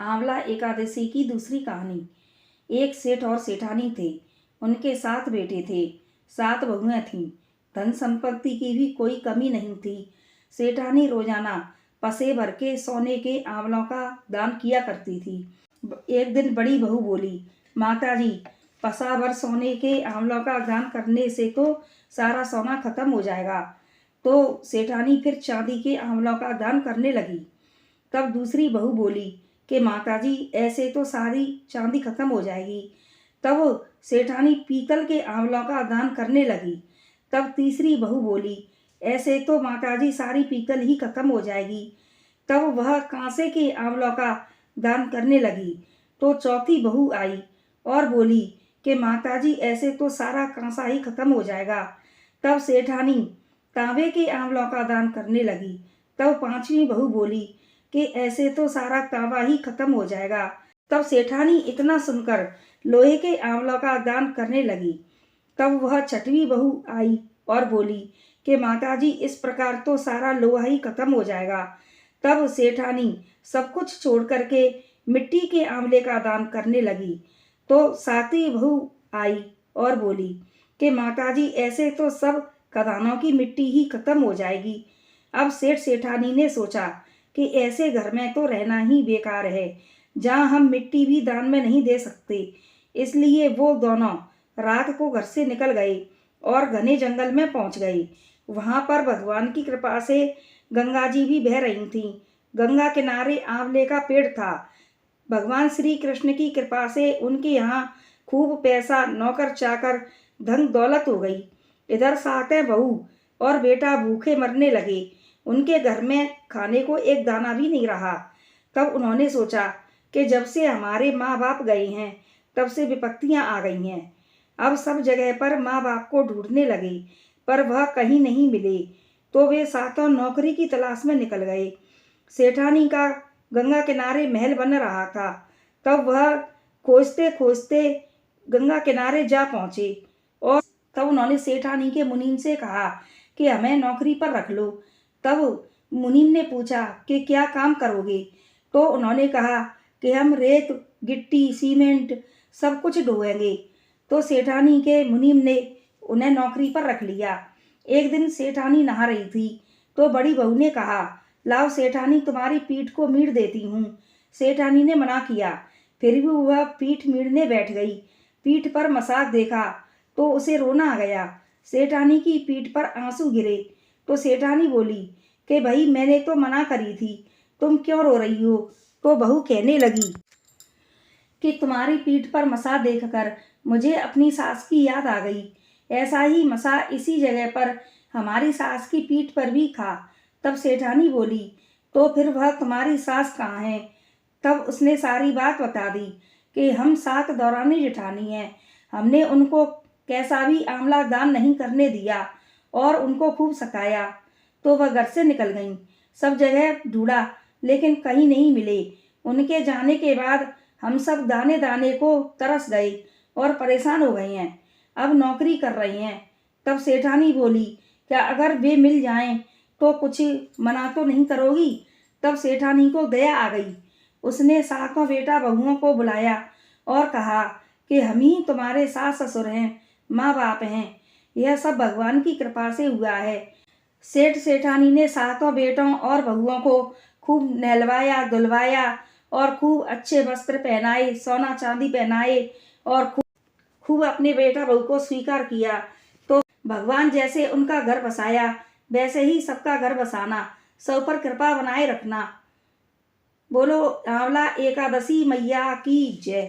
आंवला एकादशी की दूसरी कहानी। एक सेठ और सेठानी थे। उनके 7 बेटे थे, 7 बहुएं थीं। धन संपत्ति की भी कोई कमी नहीं थी। सेठानी रोजाना पसे भर के सोने के आंवलों का दान किया करती थी। एक दिन बड़ी बहू बोली, माताजी, पसा भर सोने के आंवलों का दान करने से तो सारा सोना खत्म हो जाएगा। तो सेठानी फिर चांदी के आंवलों का दान करने लगी। तब दूसरी बहू बोली कि माताजी, ऐसे तो सारी चांदी खत्म हो जाएगी। तब सेठानी पीतल के आंवलों का दान करने लगी। तब तीसरी बहू बोली, ऐसे तो माताजी सारी पीतल ही खत्म हो जाएगी। तब वह कांसे के आंवलों का दान करने लगी। तो चौथी बहू आई और बोली कि माताजी, ऐसे तो सारा कांसा ही खत्म हो जाएगा। तब सेठानी तांबे के आंवलों का दान करने लगी। तब पांचवी बहू बोली कि ऐसे तो सारा तांबा ही खत्म हो जाएगा। तब सेठानी इतना सुनकर लोहे के आंवलों का दान करने लगी। तब वह छठवीं बहू आई और बोली कि माताजी, इस प्रकार तो सारा लोहा ही खत्म हो जाएगा। तब सेठानी सब कुछ छोड़ करके मिट्टी के आंवले का दान करने लगी। तो सातवीं बहू आई और बोली कि माताजी, ऐसे तो सब खदानों की मिट्टी ही खत्म हो जाएगी। अब सेठ सेठानी ने सोचा कि ऐसे घर में तो रहना ही बेकार है, जहाँ हम मिट्टी भी दान में नहीं दे सकते। इसलिए वो दोनों रात को घर से निकल गए और घने जंगल में पहुंच गए। वहां पर भगवान की कृपा से गंगा जी भी बह रही थीं। गंगा किनारे आंवले का पेड़ था। भगवान श्री कृष्ण की कृपा से उनके यहाँ खूब पैसा, नौकर चाकर, धन दौलत हो गई। इधर 7 बहू और बेटा भूखे मरने लगे। उनके घर में खाने को एक दाना भी नहीं रहा। तब उन्होंने सोचा कि जब से हमारे माँ बाप गए हैं, तब से विपत्तियां आ गई हैं। अब सब जगह पर माँ बाप को ढूंढने लगे, पर वह कहीं नहीं मिले। तो वे 7 नौकरी की तलाश में निकल गए। सेठानी का गंगा किनारे महल बन रहा था। तब वह खोजते खोजते गंगा किनारे जा पहुंचे और तब उन्होंने सेठानी के मुनीम से कहा कि हमें नौकरी पर रख लो। तब मुनीम ने पूछा कि क्या काम करोगे? तो उन्होंने कहा कि हम रेत, गिट्टी, सीमेंट सब कुछ ढोएंगे। तो सेठानी के मुनीम ने उन्हें नौकरी पर रख लिया। एक दिन सेठानी नहा रही थी तो बड़ी बहू ने कहा, लाओ सेठानी, तुम्हारी पीठ को मीड़ देती हूँ। सेठानी ने मना किया, फिर भी वह पीठ मीड़ने बैठ गई। पीठ पर मसाक देखा तो उसे रोना आ गया। सेठानी की पीठ पर आंसू गिरे तो सेठानी बोली कि भाई, मैंने तो मना करी थी, तुम क्यों रो रही हो? तो बहू कहने लगी कि तुम्हारी पीठ पर मसा देखकर मुझे अपनी सास की याद आ गई। ऐसा ही मसा इसी जगह पर हमारी सास की पीठ पर भी था। तब सेठानी बोली, तो फिर वह तुम्हारी सास कहाँ है? तब उसने सारी बात बता दी कि हम 7 दौरानी जेठानी हैं। हमने उनको कैसा भी आंवला दान नहीं करने दिया और उनको खूब सताया। तो वह घर से निकल गईं। सब जगह ढूंढा लेकिन कहीं नहीं मिले। उनके जाने के बाद हम सब दाने दाने को तरस गए और परेशान हो गए हैं। अब नौकरी कर रहे हैं। तब सेठानी बोली, क्या अगर वे मिल जाएं तो कुछ मना तो नहीं करोगी? तब सेठानी को दया आ गई। उसने 7 बेटा बहुओं को बुलाया और कहा कि हम ही तुम्हारे सास ससुर हैं, माँ बाप हैं। यह सब भगवान की कृपा से हुआ है। सेठ सेठानी ने 7 बेटों और बहुओं को खूब नहलवाया, धुलवाया और खूब अच्छे वस्त्र पहनाए, सोना चांदी पहनाए और खूब अपने बेटा बहू को स्वीकार किया। तो भगवान जैसे उनका घर बसाया, वैसे ही सबका घर बसाना, सब पर कृपा बनाए रखना। बोलो आंवला एकादशी मैया की जय।